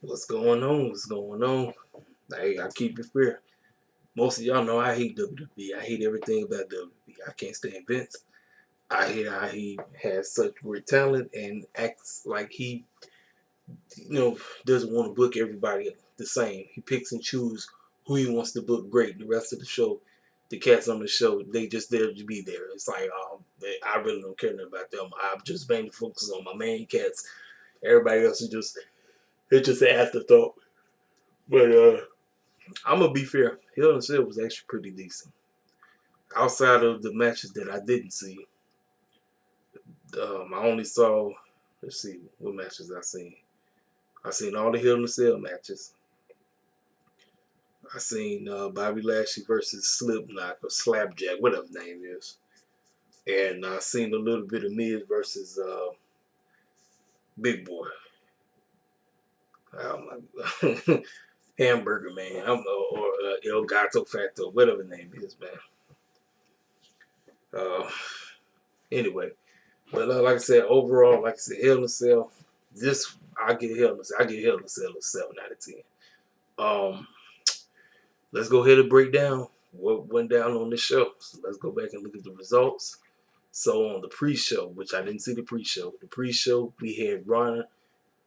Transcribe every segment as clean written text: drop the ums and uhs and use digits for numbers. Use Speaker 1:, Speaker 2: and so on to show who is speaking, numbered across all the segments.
Speaker 1: What's going on? What's going on? Hey, I keep it fair. Most of y'all know I hate WWE. I hate everything about WWE. I can't stand Vince. I hate how he has such great talent and acts like he, you know, doesn't want to book everybody the same. He picks and chooses who he wants to book great. The rest of the show, the cats on the show, they just there to be there. It's like, I really don't care nothing about them. I'm just mainly focused on my main cats. Everybody else is just, it's just an afterthought. But I'm gonna be fair. Hell in a Cell was actually pretty decent. Outside of the matches that I didn't see, I only saw. Let's see what matches I seen. I seen all the Hell in a Cell matches. I seen Bobby Lashley versus Slipknot or Slapjack, whatever his name is, and I seen a little bit of Miz versus Big Boy. Hamburger Man, or El Gato Facto, whatever his name is, man. Uh, anyway, but like I said, overall, like I said, Hell in a Cell. This I get Hell in a Cell. I get Hell in a Cell a 7 out of 10. Um, let's go ahead and break down what went down on this show. So let's go back and look at the results. So on the pre-show, which I didn't see the pre-show we had Ron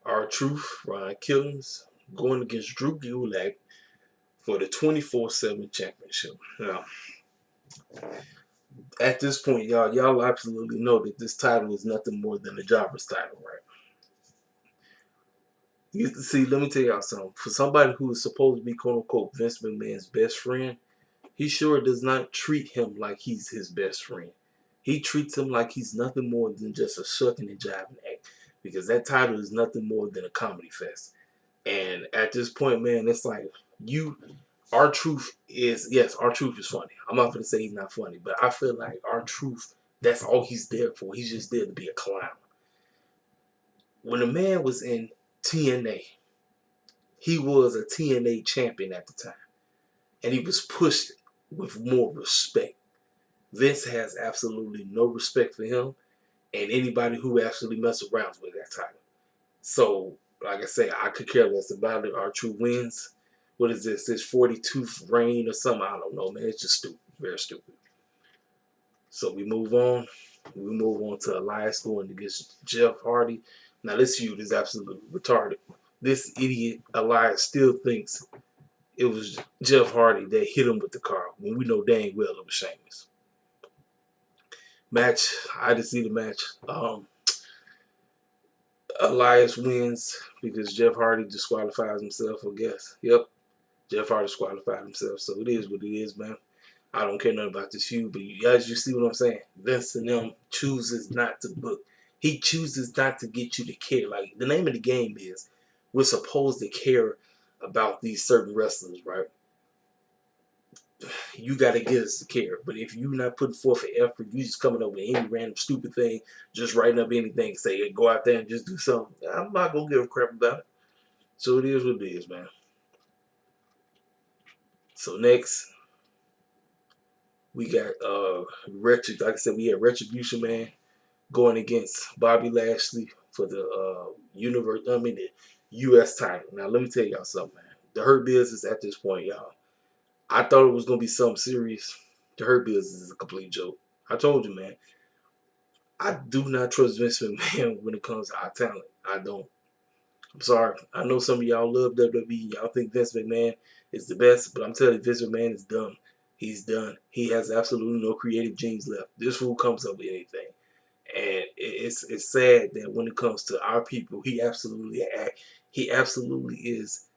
Speaker 1: R-Truth, Ron Killings going against Drew Gulak for the 24/7 championship. Now, at this point, y'all absolutely know that this title is nothing more than a jobber's title, right? You see, let me tell y'all something. For somebody who is supposed to be quote unquote Vince McMahon's best friend, he sure does not treat him like he's his best friend. He treats him like he's nothing more than just a shucking and jiving act. Because that title is nothing more than a comedy fest. And at this point, man, it's like you R-Truth is, yes, R-Truth is funny. I'm not gonna say he's not funny, but I feel like R-Truth, that's all he's there for. He's just there to be a clown. When the man was in TNA, he was a TNA champion at the time, and he was pushed with more respect. Vince has absolutely no respect for him and anybody who actually messes around with that title. So, like I say, I could care less about it. R-Truth wins. What is this? This 42th reign or something? I don't know, man. It's just stupid. Very stupid. So we move on. We move on to Elias going against Jeff Hardy. Now this feud is absolutely retarded. This idiot Elias still thinks it was Jeff Hardy that hit him with the car when we know dang well it was Sheamus. Match, I didn't see the match. Elias wins because Jeff Hardy disqualifies himself, I guess. Yep, Jeff Hardy disqualified himself, so it is what it is, man. I don't care nothing about this feud, but as you see what I'm saying, Vince and them chooses not to book. He chooses not to get you to care. Like, the name of the game is we're supposed to care about these certain wrestlers, right? You got to get us to care. But if you're not putting forth an effort, you just coming up with any random stupid thing, just writing up anything, say, hey, go out there and just do something. I'm not going to give a crap about it. So it is what it is, man. So next, we got Retribution. Like I said, we had Retribution, man, going against Bobby Lashley for the the U.S. title. Now, let me tell y'all something, man. The Hurt Business at this point, y'all. I thought it was gonna be something serious. The Hurt Business is a complete joke. I told you, man. I do not trust Vince McMahon when it comes to our talent. I don't. I'm sorry. I know some of y'all love WWE. Y'all think Vince McMahon is the best, but I'm telling you, Vince McMahon is done. He's done. He has absolutely no creative genes left. This fool comes up with anything, and it's sad that when it comes to our people, he absolutely is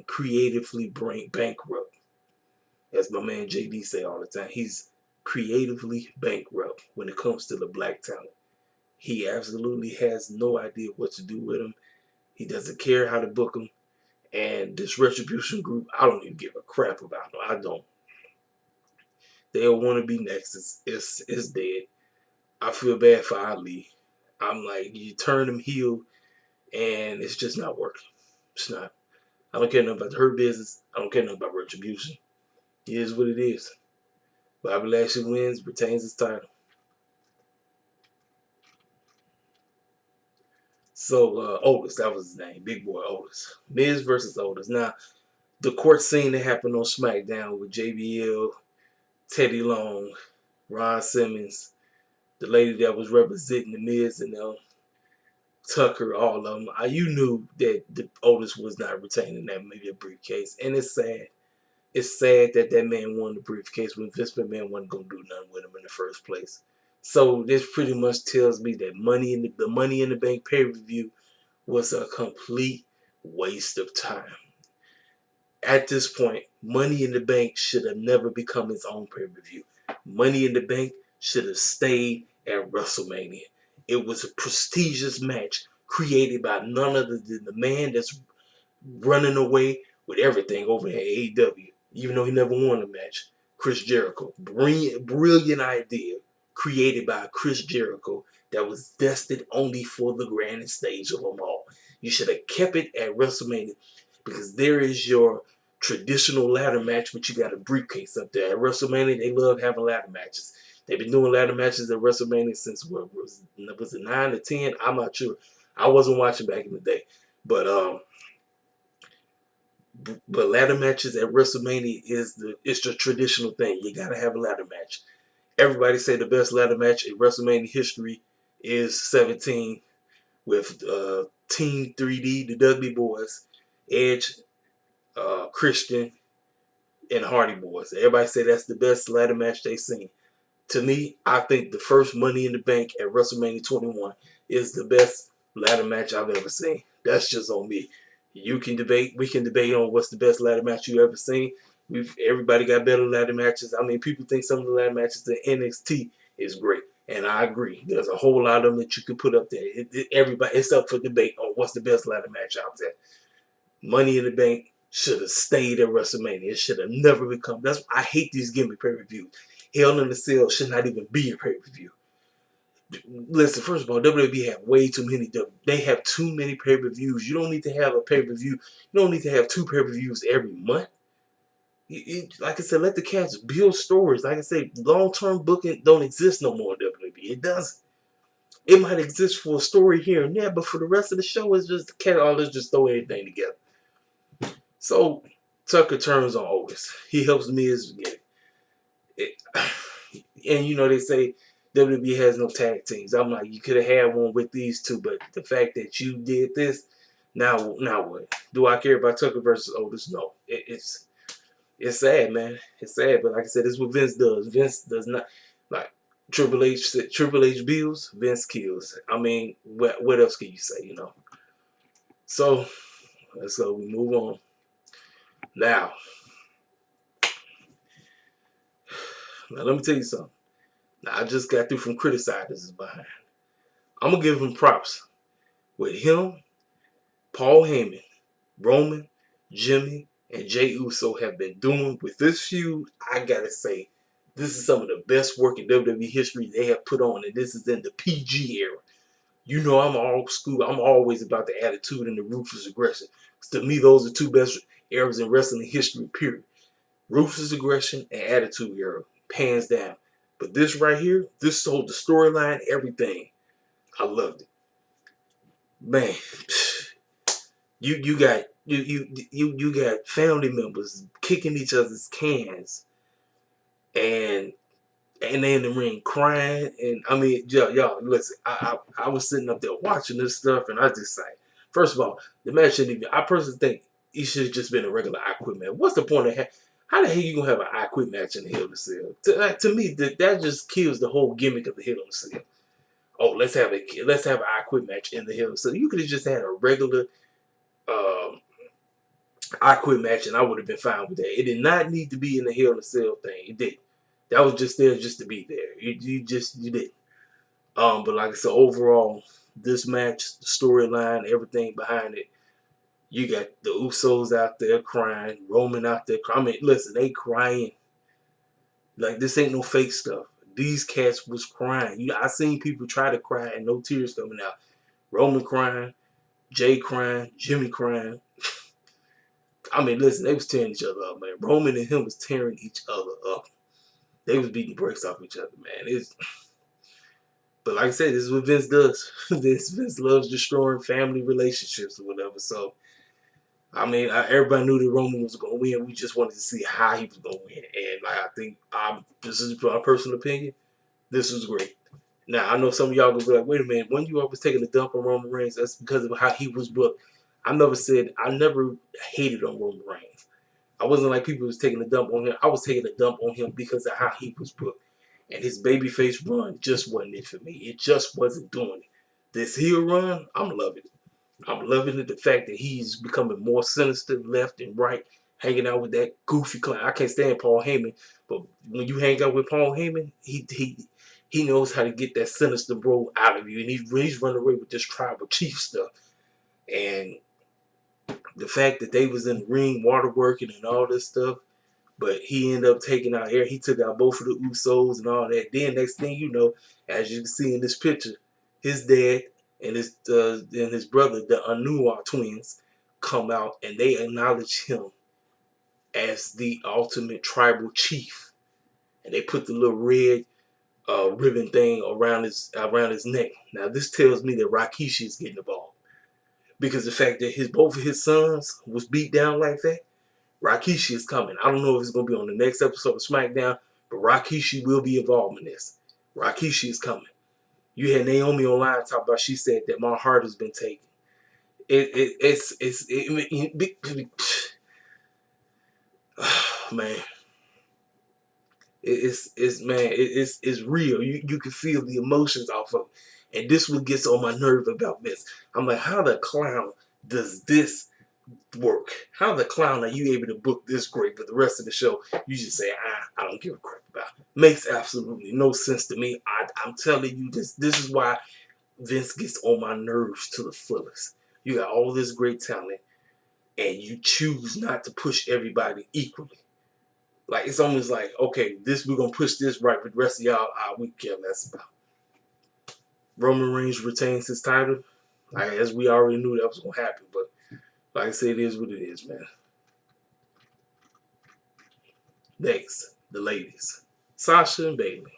Speaker 1: creatively bankrupt, as my man JD say all the time. He's creatively bankrupt when it comes to the black talent. He absolutely has no idea what to do with him. He doesn't care how to book him. And this Retribution group, I don't even give a crap about them. I don't. They'll want to be next. It's dead. I feel bad for Ali. I'm like, you turn him heel, and it's just not working. It's not. I don't care nothing about her business. I don't care nothing about Retribution. It is what it is. Bobby Lashley wins, retains his title. So Otis, that was his name, Big Boy Otis. Miz versus Otis. Now the court scene that happened on SmackDown with JBL, Teddy Long, Ron Simmons, the lady that was representing the Miz and Tucker, all of them. You knew that Otis was not retaining that media briefcase, and it's sad. It's sad that that man won the briefcase when Vince McMahon wasn't gonna do nothing with him in the first place. So this pretty much tells me that the Money in the Bank pay-per-view was a complete waste of time. At this point, Money in the Bank should have never become its own pay-per-view. Money in the Bank should have stayed at WrestleMania. It was a prestigious match created by none other than the man that's running away with everything over at AEW, even though he never won a match. Chris Jericho. Brilliant idea created by Chris Jericho that was destined only for the grandest stage of them all. You should have kept it at WrestleMania because there is your traditional ladder match, but you got a briefcase up there. At WrestleMania, they love having ladder matches. They've been doing ladder matches at WrestleMania since what was it 9 to 10? I'm not sure. I wasn't watching back in the day, but ladder matches at WrestleMania is the traditional thing. You gotta have a ladder match. Everybody say the best ladder match in WrestleMania history is 17 with Team 3D, the Dudley Boys, Edge, Christian, and Hardy Boys. Everybody say that's the best ladder match they've seen. To me, I think the first Money in the Bank at WrestleMania 21 is the best ladder match I've ever seen. That's just on me. You can debate. We can debate on what's the best ladder match you ever seen. Everybody got better ladder matches. I mean, people think some of the ladder matches in NXT is great, and I agree. There's a whole lot of them that you can put up there. Everybody, it's up for debate on what's the best ladder match out there. Money in the Bank should have stayed at WrestleMania. It should have never become. I hate these gimmick pay-per-views. Hell in the Cell should not even be a pay-per-view. Listen, first of all, WWE have way too many. They have too many pay-per-views. You don't need to have a pay-per-view. You don't need to have 2 pay-per-views every month. Like I said, let the cats build stories. Like I said, long-term booking don't exist no more in WWE. It doesn't. It might exist for a story here and there, but for the rest of the show, it's just the cat. Let's just throw anything together. So Tucker turns on Otis. He helps Miz get it. And you know they say WWE has no tag teams. I'm like, you could have had one with these two, but the fact that you did this, now what? Do I care about Tucker versus Otis? No. It's sad, man. It's sad, but like I said, this is what Vince does. Vince does not like Triple H said. Triple H builds, Vince kills. I mean, what else can you say? You know. So let's go. We move on. Now, let me tell you something. Now, I just got through from criticizing this behind. I'm gonna give him props. With him, Paul Heyman, Roman, Jimmy, and Jey Uso have been doing with this feud, I gotta say, this is some of the best work in WWE history they have put on, and this is in the PG era. You know I'm old school. I'm always about the attitude and the ruthless aggression. To me, those are 2 best eras in wrestling history, period. Ruthless aggression and attitude era, hands down. But this right here, this whole the storyline, everything, I loved it. Man, you got family members kicking each other's cans and they in the ring crying, and I mean, y'all listen, I was sitting up there watching this stuff, and I just like, first of all, the match shouldn't even. I personally think it should have just been a regular I Quit match. What's the point of how the hell you gonna have an I Quit match in the Hell in a Cell? To me, that just kills the whole gimmick of the Hell in a Cell. Oh, let's have an I Quit match in the Hell in a Cell. You could have just had a regular um, I Quit match, and I would have been fine with that. It did not need to be in the Hell in a Cell thing. It did. That was just there just to be there. You did. But like I said, overall, this match, the storyline, everything behind it, you got the Usos out there crying, Roman out there crying. I mean, listen, they crying. Like, this ain't no fake stuff. These cats was crying. I seen people try to cry and no tears coming out. Roman crying, Jay crying, Jimmy crying. I mean, listen, they was tearing each other up, man. Roman and him was tearing each other up. They was beating the brakes off each other, man. But like I said, this is what Vince does. Vince loves destroying family relationships or whatever. So I mean, everybody knew that Roman was going to win. We just wanted to see how he was going to win. And like, I think this is my personal opinion. This was great. Now I know some of y'all gonna be like, wait a minute, when you always taking a dump on Roman Reigns, that's because of how he was booked. I never hated on Roman Reigns. I wasn't like people was taking a dump on him. I was taking a dump on him because of how he was booked. And his babyface run just wasn't it for me. It just wasn't doing it. This heel run, I'm loving it. I'm loving it. The fact that he's becoming more sinister left and right, hanging out with that goofy clown. I can't stand Paul Heyman, but when you hang out with Paul Heyman, he knows how to get that sinister bro out of you, and he's running away with this tribal chief stuff. And the fact that they was in the ring, water working and all this stuff, but he ended up taking out air. He took out both of the Usos and all that. Then next thing you know, as you can see in this picture, his dad and his brother, the Anwar twins, come out and they acknowledge him as the ultimate tribal chief. And they put the little red ribbon thing around his neck. Now this tells me that Rikishi is getting involved because the fact that both of his sons was beat down like that. Rikishi is coming. I don't know if it's going to be on the next episode of SmackDown, but Rikishi will be involved in this. Rikishi is coming. You had Naomi online talk about. She said that my heart has been taken. Man, it's real. You can feel the emotions off of it. And this what gets on my nerve about this. I'm like, how the clown does this work? How the clown are you able to book this great, but the rest of the show you just say, I don't give a crap about. Makes absolutely no sense to me. I'm telling you, this is why Vince gets on my nerves to the fullest. You got all this great talent, and you choose not to push everybody equally. Like it's almost like, okay, we're gonna push this right, but the rest of y'all, we care less about. Roman Reigns retains his title, as we already knew that was gonna happen. But like I said, it is what it is, man. Next, the ladies, Sasha and Bayley.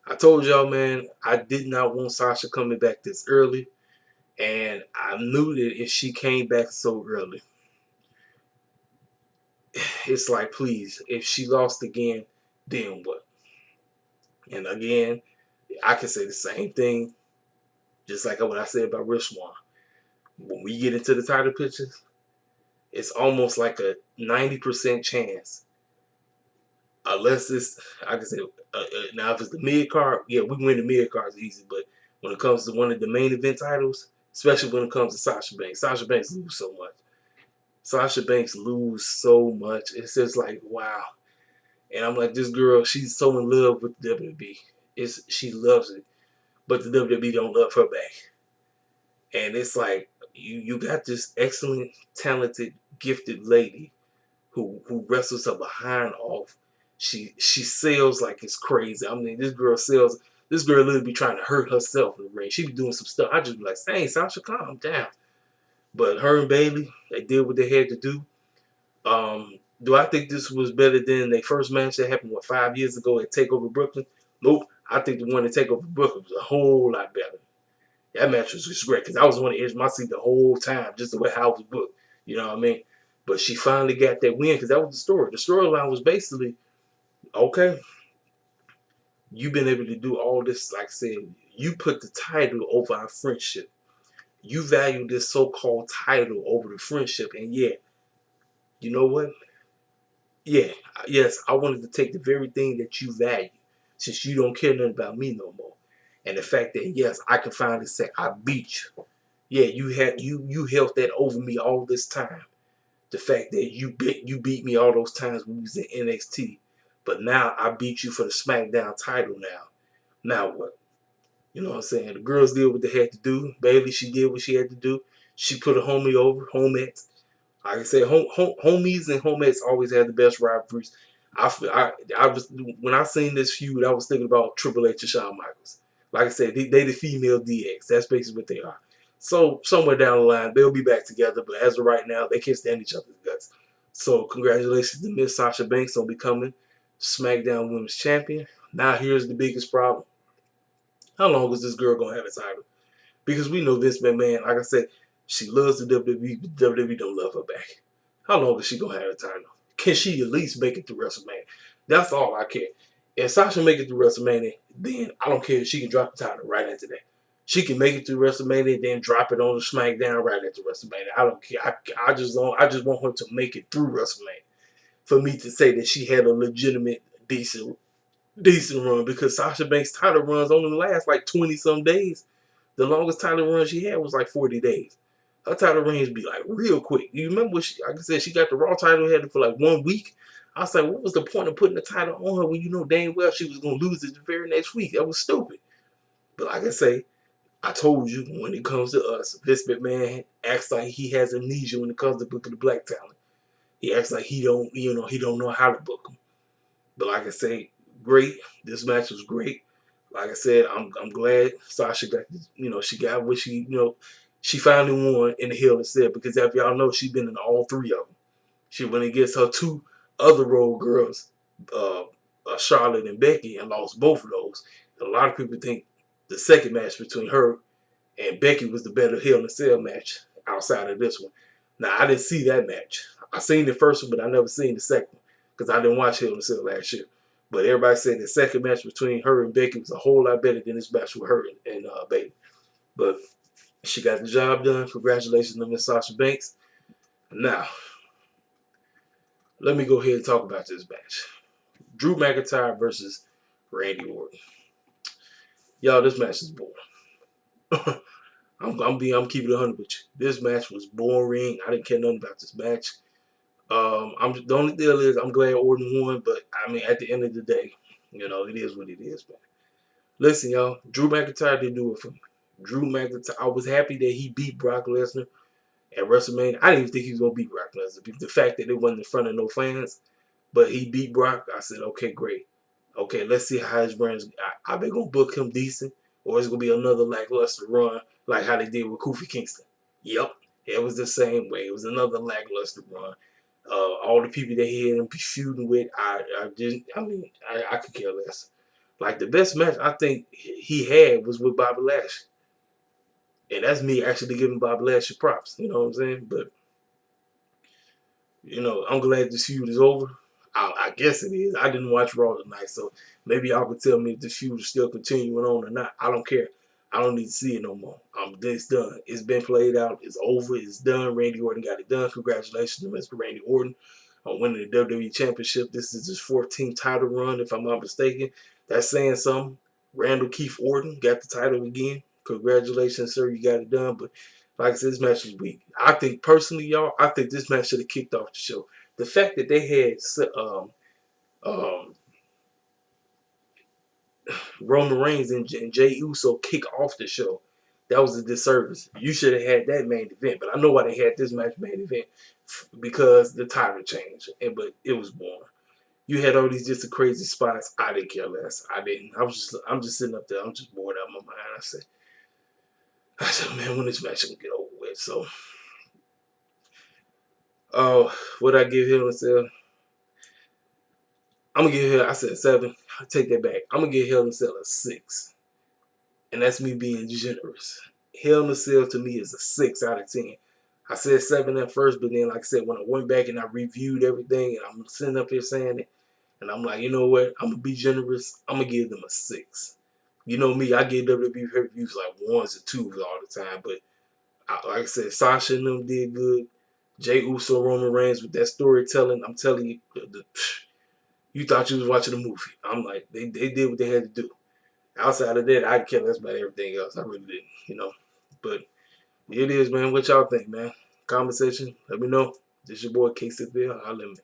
Speaker 1: I told y'all, man, I did not want Sasha coming back this early, and I knew that if she came back so early, it's like, please, if she lost again, then what? And again, I can say the same thing, just like what I said about Rich Swann. When we get into the title pictures, it's almost like a 90% chance, unless it's, I can say, now if it's the mid card, yeah, we can win the mid cards easy. But when it comes to one of the main event titles, especially when it comes to Sasha Banks lose so much. Sasha Banks lose so much. It's just like, wow. And I'm like, this girl, she's so in love with WWE. She loves it, but the WWE don't love her back. And it's like you got this excellent, talented, gifted lady who wrestles her behind off. She sells like it's crazy. I mean, this girl sells. This girl literally be trying to hurt herself in the ring. She be doing some stuff. I just be like, dang, Sasha, calm down. But her and Bayley, they did what they had to do. Do I think this was better than their first match that happened, 5 years ago at TakeOver Brooklyn? Nope. I think the one at TakeOver Brooklyn was a whole lot better. That match was just great because I was on the edge of my seat the whole time, just the way how it was booked. You know what I mean? But she finally got that win because that was the story. The storyline was basically, okay, you've been able to do all this. Like I said, you put the title over our friendship. You value this so-called title over the friendship. And yeah, you know what? Yeah, yes, I wanted to take the very thing that you value, since you don't care nothing about me no more. And the fact that yes, I can finally say I beat you. Yeah, you held that over me all this time. The fact that you beat me all those times when we was in NXT, but now I beat you for the SmackDown title. Now what? You know what I'm saying? The girls did what they had to do. Bayley, she did what she had to do. She put a homie over, homettes. Like I said, homies and homettes always had the best rivalries. I was when I seen this feud, I was thinking about Triple H and Shawn Michaels. Like I said, they the female DX. That's basically what they are. So somewhere down the line, they'll be back together. But as of right now, they can't stand each other's guts. So congratulations to Miss Sasha Banks on becoming SmackDown Women's Champion. Now here's the biggest problem. How long is this girl gonna have a title? Because we know Vince McMahon, like I said, she loves the WWE, but WWE don't love her back. How long is she gonna have a title? Can she at least make it through WrestleMania? That's all I care. If Sasha make it through WrestleMania, then I don't care if she can drop the title right after that. She can make it through WrestleMania, then drop it on the SmackDown right after WrestleMania. I don't care. I just don't. I just want her to make it through WrestleMania for me to say that she had a legitimate, decent run. Because Sasha Banks' title runs only last like 20 some days. The longest title run she had was like 40 days. Her title reigns be like real quick. You remember when she, like I said, she got the Raw title, had it for like 1 week. I was like, what was the point of putting the title on her when you know dang well she was gonna lose it the very next week? That was stupid. But like I say, I told you when it comes to us, Vince McMahon acts like he has amnesia when it comes to booking the black talent. He acts like he don't, he don't know how to book them. But like I say, great. This match was great. Like I said, I'm glad Sasha got, she got what she, she finally won in the Hell in a Cell, because if y'all know, she's been in all three of them. She went against her two other road girls, uh, Charlotte and Becky, and lost both of those. A lot of people think the second match between her and Becky was the better Hell in a Cell match outside of this one. Now, I didn't see that match. I seen the first one, but I never seen the second one because I didn't watch Hell in a Cell last year. But everybody said the second match between her and Becky was a whole lot better than this match with her and Bayley. But she got the job done. Congratulations to Miss Sasha Banks. Now, let me go ahead and talk about this match. Drew McIntyre versus Randy Orton. Y'all, this match is boring. I'm keeping it 100 with you. This match was boring. I didn't care nothing about this match. The only deal is I'm glad Orton won, but I mean at the end of the day, it is what it is, man. Listen, y'all, Drew McIntyre didn't do it for me. Drew McIntyre, I was happy that he beat Brock Lesnar at WrestleMania. I didn't even think he was gonna beat Brock Lesnar. The fact that it wasn't in front of no fans, but he beat Brock, I said, okay, great. Okay, let's see how his brand's. Are they gonna book him decent, or is it gonna be another lackluster run like how they did with Kofi Kingston? Yep, it was the same way. It was another lackluster run. All the people that he had him feuding with, I could care less. Like the best match I think he had was with Bobby Lashley, and that's me actually giving Bobby Lashley props. You know what I'm saying? But I'm glad this feud is over. I guess it is. I didn't watch Raw tonight, so maybe y'all could tell me if this feud is still continuing on or not. I don't care. I don't need to see it no more. It's done. It's been played out. It's over. It's done. Randy Orton got it done. Congratulations to Mr. Randy Orton on winning the WWE Championship. This is his 14th title run, if I'm not mistaken. That's saying something. Randall Keith Orton got the title again. Congratulations, sir. You got it done. But like I said, this match was weak. I think personally, y'all, I think this match should have kicked off the show. The fact that they had um, Roman Reigns and Jey Uso kick off the show, that was a disservice. You should have had that main event. But I know why they had this match main event, because the title changed. But it was boring. You had all these just crazy spots. I didn't care less. I didn't. I'm just sitting up there. I'm just bored out of my mind. I said, man, when this match gonna get over with? So, what I give Hell in a Cell? I'm gonna give Hell. I said 7. I take that back. I'm gonna give Hell in a Cell a 6, and that's me being generous. Hell in a Cell to me is a 6 out of 10. I said 7 at first, but then, like I said, when I went back and I reviewed everything, and I'm sitting up here saying it, and I'm like, you know what? I'm gonna be generous. I'm gonna give them a 6. You know me, I give WWE reviews like 1s or 2s all the time, but like I said, Sasha and them did good. Jey Uso, Roman Reigns with that storytelling. I'm telling you, you thought you was watching a movie. I'm like, they did what they had to do. Outside of that, I'd care less about everything else. I really didn't. But it is, man. What y'all think, man? Comment section. Let me know. This your boy K. Seville. I'll let me.